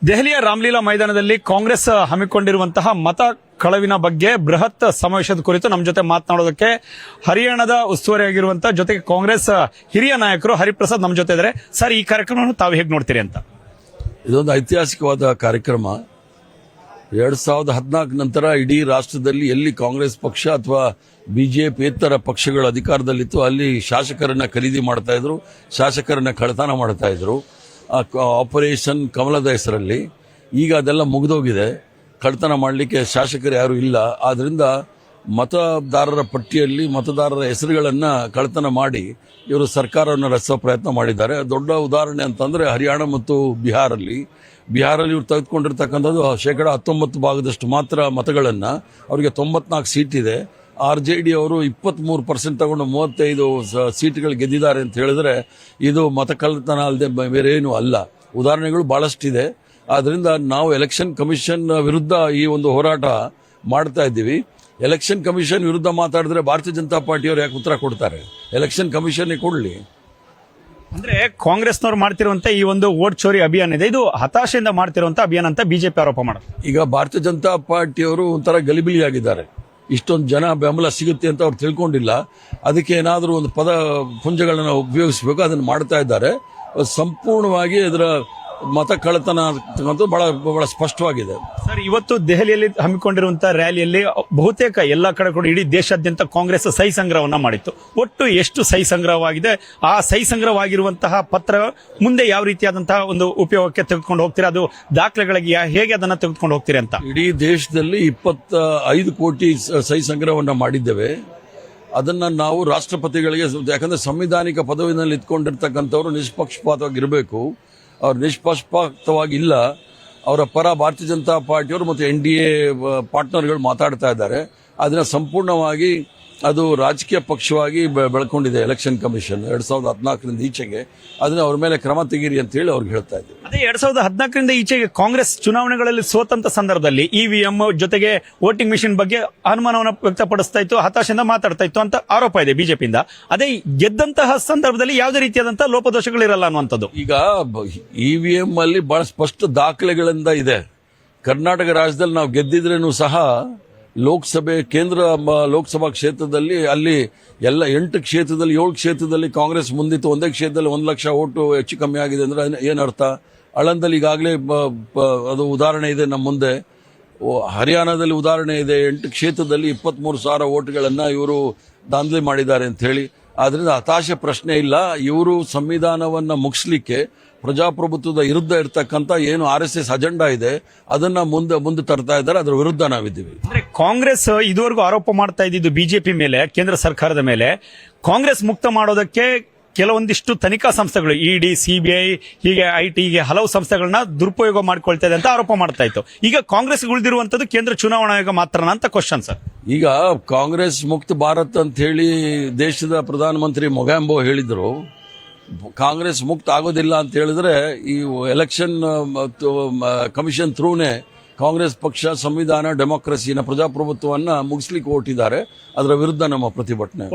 ದೆಹಲಿಯ ರಾಮಲೀಲಾ ಮೈದಾನದಲ್ಲಿ ಕಾಂಗ್ರೆಸ್ ಹಮ್ಮಿಕೊಂಡಿರುವಂತಹ ಮತ ಕಳವಿನ ಬಗ್ಗೆ ಬೃಹತ್ ಸಮಾವೇಶದ ಕುರಿತು ನಮ್ಮ ಜೊತೆ ಮಾತನಾಡೋದಕ್ಕೆ ಹರಿಯಾಣದ ಉಸ್ತುವಾರಿಯಾಗಿರುವಂತಹ ಜೊತೆಗೆ ಕಾಂಗ್ರೆಸ್ ಹಿರಿಯ ನಾಯಕರು ಹರಿಪ್ರಸಾದ್ ನಮ್ಮ ಜೊತೆ ಇದ್ದಾರೆ. ಸರ್, ಈ ಕಾರ್ಯಕ್ರಮವನ್ನು ತಾವು ಹೇಗೆ ನೋಡ್ತೀರಿ ಅಂತ? ಇದೊಂದು ಐತಿಹಾಸಿಕವಾದ ಕಾರ್ಯಕ್ರಮ. 2014 ನಂತರ ಇಡೀ ರಾಷ್ಟ್ರದಲ್ಲಿ ಎಲ್ಲಿ ಕಾಂಗ್ರೆಸ್ ಪಕ್ಷ ಅಥವಾ ಬಿಜೆಪಿಯೇತರ ಪಕ್ಷಗಳು ಅಧಿಕಾರದಲ್ಲಿತ್ತು ಅಲ್ಲಿ ಶಾಸಕರನ್ನ ಖರೀದಿ ಮಾಡ್ತಾ ಇದ್ರು, ಶಾಸಕರನ್ನ ಕಳ್ಳತನ ಮಾಡ್ತಾ ಇದ್ರು. ಆಪರೇಷನ್ ಕಮಲದ ಹೆಸರಲ್ಲಿ ಈಗ ಅದೆಲ್ಲ ಮುಗಿದೋಗಿದೆ. ಕಳ್ಳತನ ಮಾಡಲಿಕ್ಕೆ ಶಾಸಕರು ಯಾರು ಇಲ್ಲ. ಆದ್ರಿಂದ ಮತದಾರರ ಪಟ್ಟಿಯಲ್ಲಿ ಮತದಾರರ ಹೆಸರುಗಳನ್ನ ಕಳ್ಳತನ ಮಾಡಿ ಇವರು ಸರ್ಕಾರವನ್ನು ರಚಿಸುವ ಪ್ರಯತ್ನ ಮಾಡಿದ್ದಾರೆ. ದೊಡ್ಡ ಉದಾಹರಣೆ ಅಂತಂದ್ರೆ ಹರಿಯಾಣ ಮತ್ತು ಬಿಹಾರಲ್ಲಿ ಇವರು ತೆಗೆದುಕೊಂಡಿರ್ತಕ್ಕಂಥದ್ದು 19% ಮಾತ್ರ ಮತಗಳನ್ನ, ಅವರಿಗೆ 94 ಸೀಟ್ ಇದೆ. RJD ಅವರು 23% ತಗೊಂಡು 35 ಸೀಟ್ಗಳು ಗೆದ್ದಿದ್ದಾರೆ ಅಂತ ಹೇಳಿದ್ರೆ ಇದು ಮತಕಳ್ಳತನ ಅಲ್ಲದೆ ಬೇರೆ ಏನು ಅಲ್ಲ. ಉದಾಹರಣೆಗಳು ಬಹಳಷ್ಟಿದೆ. ಆದ್ರಿಂದ ನಾವು ಎಲೆಕ್ಷನ್ ಕಮಿಷನ್ ವಿರುದ್ಧ ಈ ಒಂದು ಹೋರಾಟ ಮಾಡ್ತಾ ಇದ್ದೀವಿ. ಎಲೆಕ್ಷನ್ ಕಮಿಷನ್ ವಿರುದ್ಧ ಮಾತಾಡಿದ್ರೆ ಭಾರತೀಯ ಜನತಾ ಪಾರ್ಟಿಯವರು ಯಾಕೆ ಉತ್ತರ ಕೊಡ್ತಾರೆ? ಎಲೆಕ್ಷನ್ ಕಮಿಷನ್ ಕೊಡ್ಲಿ. ಅಂದ್ರೆ ಕಾಂಗ್ರೆಸ್ನವರು ಮಾಡ್ತಿರುವಂತ ಈ ಒಂದು ವೋಟ್ ಚೋರಿ ಅಭಿಯಾನ ಇದೆ, ಇದು ಹತಾಶೆಯಿಂದ ಮಾಡ್ತಿರುವಂತ ಅಭಿಯಾನ ಅಂತ ಬಿಜೆಪಿ ಆರೋಪ ಮಾಡುತ್ತೆ. ಈಗ ಭಾರತೀಯ ಜನತಾ ಪಾರ್ಟಿಯವರು ಒಂಥರ ಗಲಿಬಿಲಿಯಾಗಿದ್ದಾರೆ. ಇಷ್ಟೊಂದು ಜನ ಬೆಂಬಲ ಸಿಗುತ್ತೆ ಅಂತ ಅವ್ರು ತಿಳ್ಕೊಂಡಿಲ್ಲ. ಅದಕ್ಕೆ ಏನಾದರೂ ಒಂದು ಪದ ಪುಂಜಗಳನ್ನ ಉಪಯೋಗಿಸಬೇಕು, ಅದನ್ನು ಮಾಡ್ತಾ ಇದ್ದಾರೆ. ಸಂಪೂರ್ಣವಾಗಿ ಇದರ ಮತ ಕಳ್ಳತನ ಬಹಳ ಸ್ಪಷ್ಟವಾಗಿದೆ. ಸರ್, ಇವತ್ತು ದೆಹಲಿಯಲ್ಲಿ ಹಮ್ಮಿಕೊಂಡಿರುವಂತಹ ರ್ಯಾಲಿಯಲ್ಲಿ ಬಹುತೇಕ ಎಲ್ಲಾ ಕಡೆ ಕೂಡ ಇಡೀ ದೇಶಾದ್ಯಂತ ಕಾಂಗ್ರೆಸ್ ಸಹಿ ಸಂಗ್ರಹವನ್ನ ಮಾಡಿತ್ತು. ಒಟ್ಟು ಎಷ್ಟು ಸಹಿ ಸಂಗ್ರಹವಾಗಿದೆ? ಆ ಸಹಿ ಸಂಗ್ರಹವಾಗಿರುವಂತಹ ಪತ್ರ ಮುಂದೆ ಯಾವ ರೀತಿಯಾದಂತಹ ಒಂದು ಉಪಯೋಗಕ್ಕೆ ತೆಗೆದುಕೊಂಡು ಹೋಗ್ತೀರಾ? ಅದು ದಾಖಲೆಗಳಿಗೆ ಹೇಗೆ ಅದನ್ನ ತೆಗೆದುಕೊಂಡು ಹೋಗ್ತೀರಾ ಅಂತ? ಇಡೀ ದೇಶದಲ್ಲಿ 25 ಕೋಟಿ ಸಹಿ ಸಂಗ್ರಹವನ್ನ ಮಾಡಿದ್ದೇವೆ. ಅದನ್ನ ನಾವು ರಾಷ್ಟ್ರಪತಿಗಳಿಗೆ, ಯಾಕಂದ್ರೆ ಸಂವಿಧಾನಿಕ ಪದವಿನಲ್ಲಿ ಇಟ್ಕೊಂಡಿರ್ತಕ್ಕಂಥವ್ರು ನಿಷ್ಪಕ್ಷಪಾತವಾಗಿರಬೇಕು. ಅವ್ರು ನಿಷ್ಪಕ್ಷಪಾತವಾಗಿಲ್ಲ. ಅವರ ಪರ ಭಾರತೀಯ ಜನತಾ ಪಾರ್ಟಿಯವರು ಮತ್ತು NDA ಪಾರ್ಟ್ನರ್ಗಳು ಮಾತಾಡ್ತಾ ಇದ್ದಾರೆ. ಅದನ್ನ ಸಂಪೂರ್ಣವಾಗಿ ಅದು ರಾಜಕೀಯ ಪಕ್ಷವಾಗಿ ಬೆಳ್ಕೊಂಡಿದೆ ಎಲೆಕ್ಷನ್ ಕಮಿಷನ್ 2014 ಈಚೆಗೆ. ಅದನ್ನ ಅವ್ರ ಮೇಲೆ ಕ್ರಮ ತೆಗೀರಿ ಅಂತ ಹೇಳಿ ಅವ್ರಿಗೆ ಹೇಳ್ತಾ ಇದ್ದೀವಿ. ಅದೇ 2014 ಈಚೆಗೆ ಕಾಂಗ್ರೆಸ್ ಚುನಾವಣೆಗಳಲ್ಲಿ ಸೋತಂತ ಸಂದರ್ಭದಲ್ಲಿ EVM ಜೊತೆಗೆ ವೋಟಿಂಗ್ ಮಿಷಿನ್ ಬಗ್ಗೆ ಅನುಮಾನವನ್ನು ವ್ಯಕ್ತಪಡಿಸ್ತಾ ಇತ್ತು, ಹತಾಶೆಯಿಂದ ಮಾತಾಡ್ತಾ ಇತ್ತು ಅಂತ ಆರೋಪ ಇದೆ ಬಿಜೆಪಿಯಿಂದ. ಅದೇ ಗೆದ್ದಂತಹ ಸಂದರ್ಭದಲ್ಲಿ ಯಾವುದೇ ರೀತಿಯಾದಂತಹ ಲೋಪದೋಷಗಳಿರಲ್ಲ ಅನ್ನುವಂಥದ್ದು. ಈಗ EVM ಅಲ್ಲಿ ಬಹಳ ಸ್ಪಷ್ಟ ದಾಖಲೆಗಳಿಂದ ಇದೆ. ಕರ್ನಾಟಕ ರಾಜ್ಯದಲ್ಲಿ ನಾವು ಗೆದ್ದಿದ್ರೇನು ಸಹ ಲೋಕಸಭೆ ಕೇಂದ್ರ ಲೋಕಸಭಾ ಕ್ಷೇತ್ರದಲ್ಲಿ ಅಲ್ಲಿ ಎಲ್ಲ 8 ಕ್ಷೇತ್ರದಲ್ಲಿ 7 ಕ್ಷೇತ್ರದಲ್ಲಿ ಕಾಂಗ್ರೆಸ್ ಮುಂದಿತ್ತು. ಒಂದೇ ಕ್ಷೇತ್ರದಲ್ಲಿ 1 ಲಕ್ಷ ಓಟು ಹೆಚ್ಚು ಕಮ್ಮಿ ಆಗಿದೆ ಅಂದ್ರೆ ಏನರ್ಥ? ಆಳಂದಲ್ಲಿ ಈಗಾಗಲೇ ಅದು ಉದಾಹರಣೆ ಇದೆ ನಮ್ಮ ಮುಂದೆ. ಹರಿಯಾಣದಲ್ಲಿ ಉದಾಹರಣೆ ಇದೆ. 8 ಕ್ಷೇತ್ರದಲ್ಲಿ 23,000 ಓಟ್ಗಳನ್ನ ಇವರು ದಾಂಧಲೆ ಮಾಡಿದ್ದಾರೆ ಅಂತ ಹೇಳಿ. ಆದ್ರಿಂದ ಹತಾಶೆ ಪ್ರಶ್ನೆ ಇಲ್ಲ. ಇವರು ಸಂವಿಧಾನವನ್ನ ಮುಗಿಸ್ಲಿಕ್ಕೆ ಪ್ರಜಾಪ್ರಭುತ್ವದ ವಿರುದ್ಧ ಇರತಕ್ಕಂತ ಏನು RSS ಅಜೆಂಡಾ ಇದೆ ಅದನ್ನ ಮುಂದೆ ತರ್ತಾ ಇದ್ದಾರೆ. ಅದರ ವಿರುದ್ಧ ನಾವಿದ್ದೀವಿ. ಅಂದ್ರೆ ಕಾಂಗ್ರೆಸ್ ಇದುವರೆಗೂ ಆರೋಪ ಮಾಡ್ತಾ ಇದ್ದಿದ್ದು ಬಿಜೆಪಿ ಮೇಲೆ, ಕೇಂದ್ರ ಸರ್ಕಾರದ ಮೇಲೆ, ಕಾಂಗ್ರೆಸ್ ಮುಕ್ತ ಮಾಡೋದಕ್ಕೆ ಕೆಲವೊಂದಿಷ್ಟು ತನಿಖಾ ಸಂಸ್ಥೆಗಳು ED, CBI, ಹೀಗೆ IT, ಹೀಗೆ ಹಲವು ಸಂಸ್ಥೆಗಳನ್ನ ದುರುಪಯೋಗ ಮಾಡ್ಕೊಳ್ತಾ ಇದೆ ಅಂತ ಆರೋಪ ಮಾಡ್ತಾ ಇತ್ತು. ಈಗ ಕಾಂಗ್ರೆಸ್ ಉಳಿದಿರುವಂತದ್ದು ಕೇಂದ್ರ ಚುನಾವಣಾ ಆಯೋಗ ಮಾತ್ರನಾ ಅಂತ ಕ್ವಶನ್ ಸರ್. ಈಗ ಕಾಂಗ್ರೆಸ್ ಮುಕ್ತ ಭಾರತ್ ಅಂತ ಹೇಳಿ ದೇಶದ ಪ್ರಧಾನಮಂತ್ರಿ ಮೊಗಾಂಬೋ ಹೇಳಿದ್ರು. ಕಾಂಗ್ರೆಸ್ ಮುಕ್ತ ಆಗೋದಿಲ್ಲ ಅಂತ ಹೇಳಿದ್ರೆ ಈ ಎಲೆಕ್ಷನ್ ಕಮಿಷನ್ ಥ್ರೂನೇ ಕಾಂಗ್ರೆಸ್ ಪಕ್ಷ ಸಂವಿಧಾನ, ಡೆಮೋಕ್ರಸಿನ, ಪ್ರಜಾಪ್ರಭುತ್ವವನ್ನ ಮುಗಿಸ್ಲಿಕ್ಕೆ ಹೊರಟಿದ್ದಾರೆ. ಅದರ ವಿರುದ್ಧ ನಮ್ಮ ಪ್ರತಿಭಟನೆ.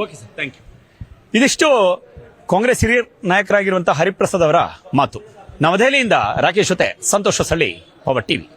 ಇದಿಷ್ಟು ಕಾಂಗ್ರೆಸ್ ಹಿರಿಯ ನಾಯಕರಾಗಿರುವಂತಹ ಹರಿಪ್ರಸಾದ್ ಅವರ ಮಾತು. ನವದೆಹಲಿಯಿಂದ ರಾಕೇಶ್ ಜೊತೆ ಸಂತೋಷ್ ಹೊಸಳ್ಳಿ, ಪವರ್ ಟಿವಿ.